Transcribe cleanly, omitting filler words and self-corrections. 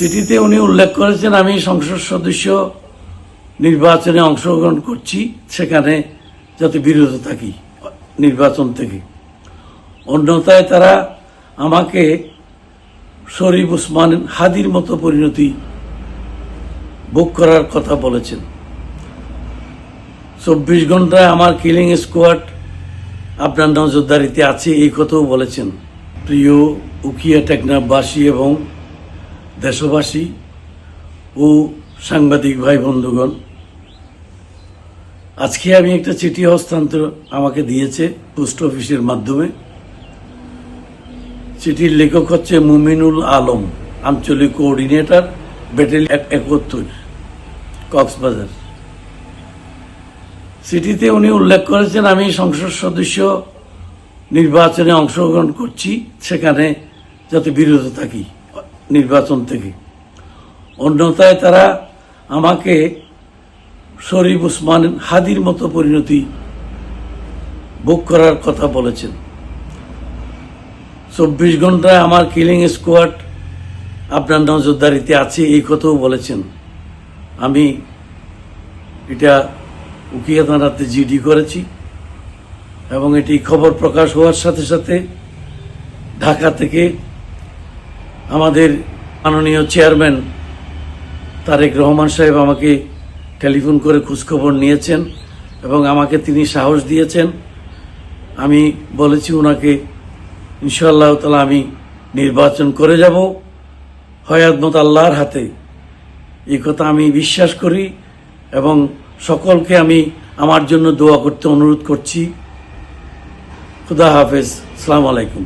চিঠিতে উনি উল্লেখ করেছেন আমি সংসদ সদস্য নির্বাচনে অংশগ্রহণ করছি, সেখানে যাতে বিরত থাকি নির্বাচন থেকে। অন্যথায় তারা আমাকে শরীফ ওসমান হাদির মতো পরিণতি ভোগ করার কথা বলেছেন। 24 ঘন্টায় আমার কিলিং স্কোয়াড আপনার নজরদারিতে আছে, এই কথাও বলেছেন। প্রিয় উখিয়া টেকনাফবাসী এবং দেশবাসী ও সাংবাদিক ভাই বন্ধুগণ, আজকে আমি একটা চিঠি হস্তান্তর আমাকে দিয়েছে পোস্ট অফিসের মাধ্যমে। চিঠির লেখক হচ্ছে মুমিনুল আলম, আঞ্চলিক কোঅর্ডিনেটর, ব্যাটালিয়ন 71, কক্সবাজার। চিঠিতে উনি উল্লেখ করেছেন আমি সংসদ সদস্য নির্বাচনে অংশগ্রহণ করছি, সেখানে যাতে বিরত থাকি নির্বাচন থেকে। অন্যথায় তারা আমাকে শরীফ ওসমান হাদির মতো পরিণতি ভোগ করার কথা বলেছেন। 24 ঘন্টায় আমার কিলিং স্কোয়াড আপনার নজরদারিতে আছে, এই কথাও বলেছেন। আমি এটা উখিয়া থানাতে জিডি করেছি এবং এটি খবর প্রকাশ হওয়ার সাথে সাথে ঢাকা থেকে আমাদের মাননীয় চেয়ারম্যান তারেক রহমান সাহেব আমাকে টেলিফোন করে খোঁজখবর নিয়েছেন এবং আমাকে তিনি সাহস দিয়েছেন। আমি বলেছি ওনাকে ইনশাআল্লাহ তাআলা আমি নির্বাচন করে যাব হয়াতমত আল্লাহর হাতে, এই কথা আমি বিশ্বাস করি এবং সকলকে আমি আমার জন্য দোয়া করতে অনুরোধ করছি। খুদা হাফেজ, আসসালামু আলাইকুম।